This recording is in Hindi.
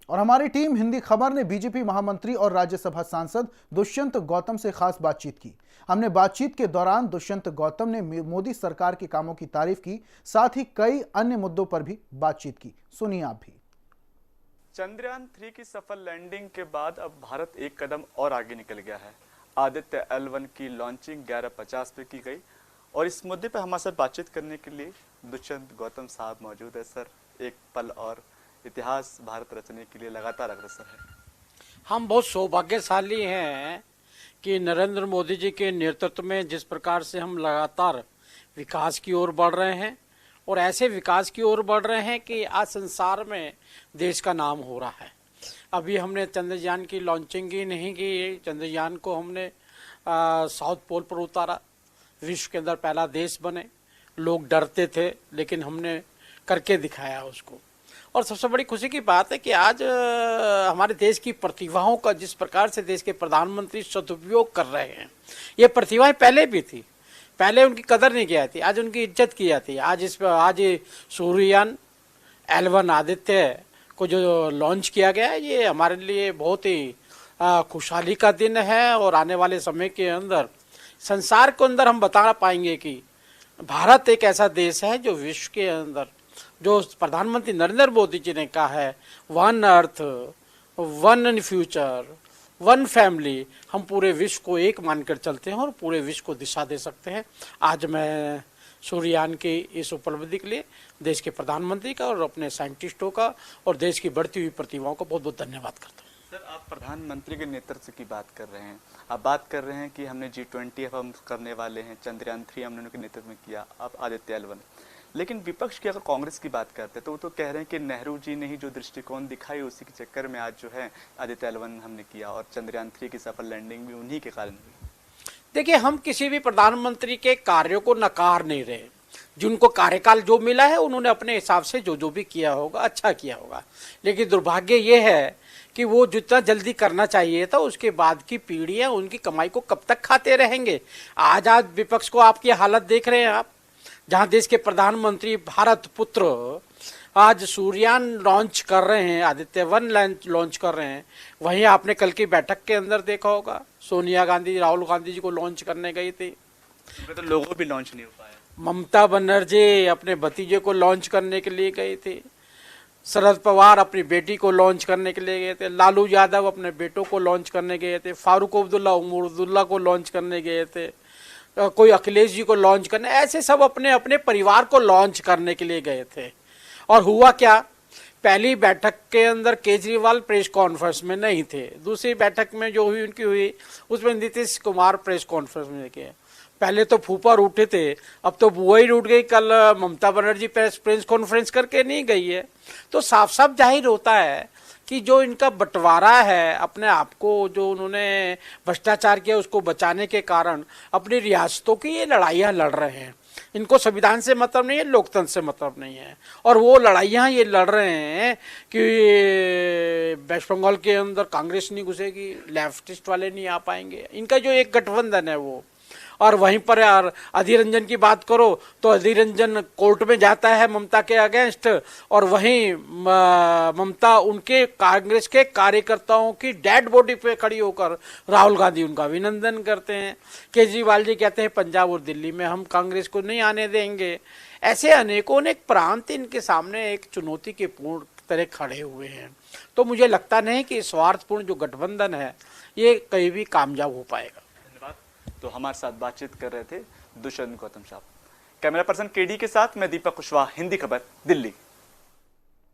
और हमारी टीम हिंदी खबर ने बीजेपी महामंत्री और राज्यसभा सांसद दुष्यंत गौतम से खास बातचीत की। हमने बातचीत के दौरान दुष्यंत गौतम ने मोदी सरकार के कामों की तारीफ की, साथ ही कई अन्य मुद्दों पर भी बातचीत की। सुनिए आप भी। चंद्रयान 3 की सफल लैंडिंग के बाद अब भारत एक कदम और आगे निकल गया है। आदित्य L1 की लॉन्चिंग 11:50 पे की गई और इस मुद्दे पर हमारे साथ बातचीत करने के लिए दुष्यंत गौतम साहब मौजूद है। सर, एक पल और इतिहास भारत रचने के लिए लगातार अग्रसर है। हम बहुत सौभाग्यशाली हैं कि नरेंद्र मोदी जी के नेतृत्व में जिस प्रकार से हम लगातार विकास की ओर बढ़ रहे हैं और ऐसे विकास की ओर बढ़ रहे हैं कि आज संसार में देश का नाम हो रहा है। अभी हमने चंद्रयान की लॉन्चिंग ही नहीं की, चंद्रयान को हमने साउथ पोल पर उतारा, विश्व के अंदर पहला देश बने। लोग डरते थे लेकिन हमने करके दिखाया उसको। और सबसे बड़ी खुशी की बात है कि आज हमारे देश की प्रतिभाओं का जिस प्रकार से देश के प्रधानमंत्री सदुपयोग कर रहे हैं, ये प्रतिभाएं पहले भी थी, पहले उनकी कदर नहीं की जाती, आज उनकी इज्जत की जाती है। आज सूर्ययान L1 आदित्य को जो लॉन्च किया गया है, ये हमारे लिए बहुत ही खुशहाली का दिन है। और आने वाले समय के अंदर संसार के अंदर हम बता पाएंगे कि भारत एक ऐसा देश है जो विश्व के अंदर, जो प्रधानमंत्री नरेंद्र मोदी जी ने कहा है, one earth one in future one family, हम पूरे विश्व को एक मानकर चलते हैं और पूरे विश्व को दिशा दे सकते हैं। आज मैं सूर्ययान की इस उपलब्धि के लिए देश के प्रधानमंत्री का और अपने साइंटिस्टों का और देश की बढ़ती हुई प्रतिभाओं का बहुत बहुत धन्यवाद करता हूँ। सर, आप प्रधानमंत्री के नेतृत्व की बात कर रहे हैं, आप बात कर रहे हैं कि हमने G20 हम करने वाले हैं, चंद्रयान 3 हमने उनके नेतृत्व में किया, अब आदित्य L1। लेकिन विपक्ष की अगर कांग्रेस की बात करते हैं तो वो तो कह रहे हैं कि नेहरू जी ने ही जो दृष्टिकोण दिखाई उसी के चक्कर में आज जो है आदित्य L1 हमने किया और चंद्रयान 3 की सफल लैंडिंग भी उन्हीं के कारण हुई। देखिए, हम किसी भी प्रधानमंत्री के कार्यों को नकार नहीं रहे। जिनको कार्यकाल जो मिला है उन्होंने अपने हिसाब से जो भी किया होगा अच्छा किया होगा। लेकिन दुर्भाग्य ये है कि वो जितना जल्दी करना चाहिए था उसके बाद की पीढ़ियां उनकी कमाई को कब तक खाते रहेंगे। आज विपक्ष को आपकी हालत देख रहे हैं आप, जहां देश के प्रधानमंत्री भारत पुत्र आज सूर्ययान लॉन्च कर रहे हैं, आदित्य 1 लॉन्च कर रहे हैं, वहीं आपने कल की बैठक के अंदर देखा होगा सोनिया गांधी राहुल गांधी जी को लॉन्च करने गई थी, तो लोगों भी लॉन्च नहीं हो पाया। ममता बनर्जी अपने भतीजे को लॉन्च करने के लिए गई थी, शरद पवार अपनी बेटी को लॉन्च करने के लिए गए थे, लालू यादव अपने बेटों को लॉन्च करने गए थे, फारूक अब्दुल्ला उमर अब्दुल्ला को लॉन्च करने गए थे, कोई अखिलेश जी को लॉन्च करने, ऐसे सब अपने अपने परिवार को लॉन्च करने के लिए गए थे। और हुआ क्या, पहली बैठक के अंदर केजरीवाल प्रेस कॉन्फ्रेंस में नहीं थे, दूसरी बैठक में जो हुई उनकी हुई उसमें नीतीश कुमार प्रेस कॉन्फ्रेंस में गए। पहले तो फूफा रूठे थे, अब तो बुआ ही रूठ गई। कल ममता बनर्जी प्रेस कॉन्फ्रेंस करके नहीं गई है। तो साफ साफ जाहिर होता है कि जो इनका बंटवारा है, अपने आप को जो उन्होंने भ्रष्टाचार किया उसको बचाने के कारण अपनी रियासतों की ये लड़ाइयाँ लड़ रहे हैं। इनको संविधान से मतलब नहीं है, लोकतंत्र से मतलब नहीं है। और वो लड़ाइयाँ ये लड़ रहे हैं कि वेस्ट बंगाल के अंदर कांग्रेस नहीं घुसेगी, लेफ्टिस्ट वाले नहीं आ पाएंगे, इनका जो एक गठबंधन है वो। और वहीं पर यार अधीर रंजन की बात करो तो अधीर रंजन कोर्ट में जाता है ममता के अगेंस्ट, और वहीं ममता उनके कांग्रेस के कार्यकर्ताओं की डेड बॉडी पे खड़ी होकर राहुल गांधी उनका अभिनंदन करते हैं। केजरीवाल जी कहते हैं पंजाब और दिल्ली में हम कांग्रेस को नहीं आने देंगे। ऐसे अनेकों अनेक प्रांत इनके सामने एक चुनौती के पूर्ण तरह खड़े हुए हैं। तो मुझे लगता नहीं कि स्वार्थपूर्ण जो गठबंधन है ये कहीं भी कामयाब हो पाएगा। तो हमारे साथ बातचीत कर रहे थे दुष्यंत गौतम साहब। कैमरा पर्सन केडी के साथ मैं दीपक कुशवाहा, हिंदी खबर, दिल्ली।